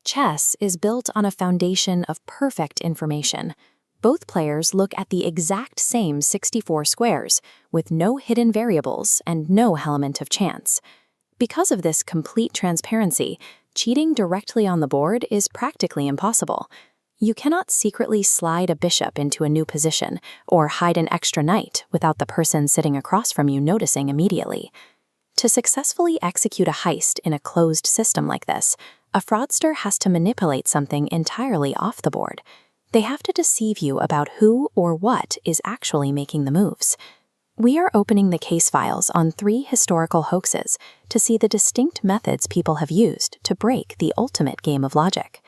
Chess is built on a foundation of perfect information. Both players look at the exact same 64 squares, with no hidden variables and no element of chance. Because of this complete transparency, cheating directly on the board is practically impossible. You cannot secretly slide a bishop into a new position or hide an extra knight without the person sitting across from you noticing immediately. To successfully execute a heist in a closed system like this, a fraudster has to manipulate something entirely off the board. They have to deceive you about who or what is actually making the moves. We are opening the case files on 3 historical hoaxes to see the distinct methods people have used to break the ultimate game of logic.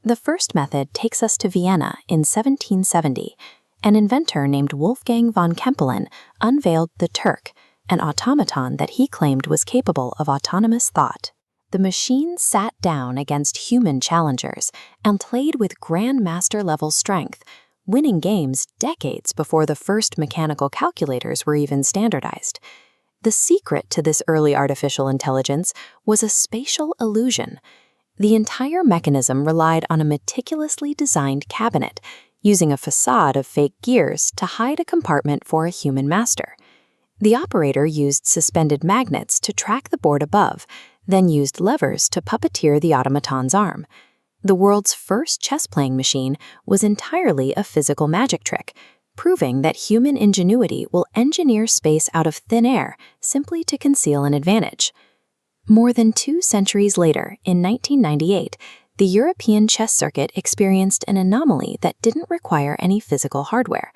The first method takes us to Vienna in 1770. An inventor named Wolfgang von Kempelen unveiled the Turk, an automaton that he claimed was capable of autonomous thought. The machine sat down against human challengers and played with Grandmaster-level strength, winning games decades before the first mechanical calculators were even standardized. The secret to this early artificial intelligence was a spatial illusion. The entire mechanism relied on a meticulously designed cabinet, using a facade of fake gears to hide a compartment for a human master. The operator used suspended magnets to track the board above, then used levers to puppeteer the automaton's arm. The world's first chess-playing machine was entirely a physical magic trick, proving that human ingenuity will engineer space out of thin air simply to conceal an advantage. More than 2 centuries later, in 1998, the European chess circuit experienced an anomaly that didn't require any physical hardware.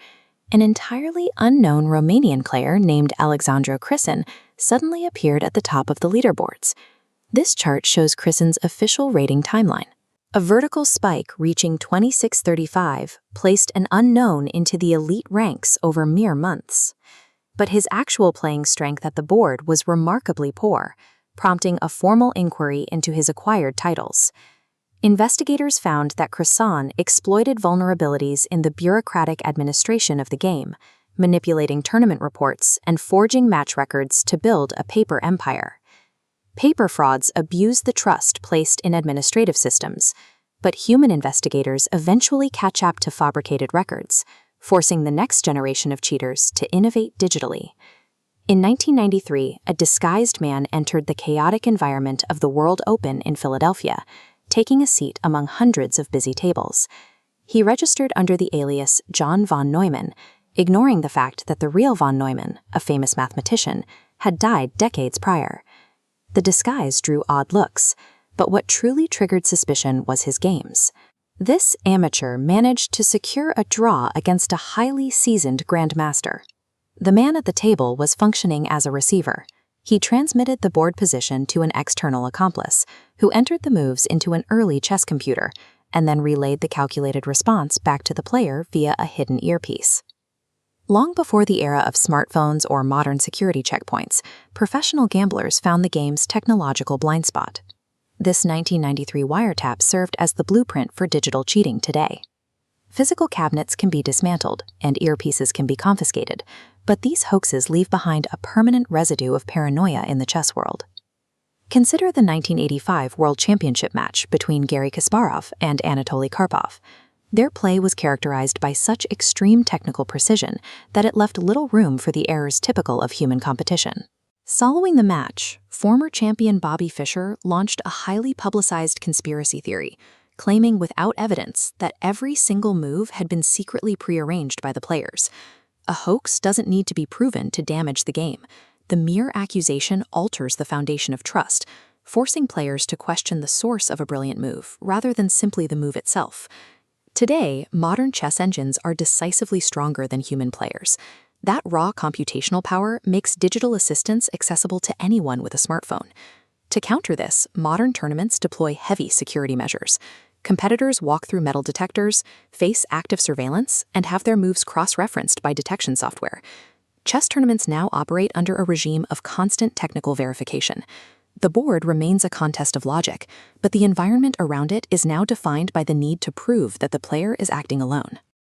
An entirely unknown Romanian player named Alexandru Crisan suddenly appeared at the top of the leaderboards. This chart shows Crisan's official rating timeline. A vertical spike reaching 2635 placed an unknown into the elite ranks over mere months. But his actual playing strength at the board was remarkably poor, prompting a formal inquiry into his acquired titles. Investigators found that Crisan exploited vulnerabilities in the bureaucratic administration of the game, manipulating tournament reports and forging match records to build a paper empire. Paper frauds abuse the trust placed in administrative systems, but human investigators eventually catch up to fabricated records, forcing the next generation of cheaters to innovate digitally. In 1993, a disguised man entered the chaotic environment of the World Open in Philadelphia, taking a seat among hundreds of busy tables. He registered under the alias John von Neumann, ignoring the fact that the real von Neumann, a famous mathematician, had died decades prior. The disguise drew odd looks, but what truly triggered suspicion was his games. This amateur managed to secure a draw against a highly seasoned grandmaster. The man at the table was functioning as a receiver. He transmitted the board position to an external accomplice, who entered the moves into an early chess computer, and then relayed the calculated response back to the player via a hidden earpiece. Long before the era of smartphones or modern security checkpoints, professional gamblers found the game's technological blind spot. This 1993 wiretap served as the blueprint for digital cheating today. Physical cabinets can be dismantled and earpieces can be confiscated, but these hoaxes leave behind a permanent residue of paranoia in the chess world. Consider the 1985 World Championship match between Garry Kasparov and Anatoly Karpov. Their play was characterized by such extreme technical precision that it left little room for the errors typical of human competition. Following the match, former champion Bobby Fischer launched a highly publicized conspiracy theory, claiming without evidence that every single move had been secretly prearranged by the players. A hoax doesn't need to be proven to damage the game. The mere accusation alters the foundation of trust, forcing players to question the source of a brilliant move rather than simply the move itself. Today, modern chess engines are decisively stronger than human players. That raw computational power makes digital assistance accessible to anyone with a smartphone. To counter this, modern tournaments deploy heavy security measures. Competitors walk through metal detectors, face active surveillance, and have their moves cross-referenced by detection software. Chess tournaments now operate under a regime of constant technical verification. The board remains a contest of logic, but the environment around it is now defined by the need to prove that the player is acting alone.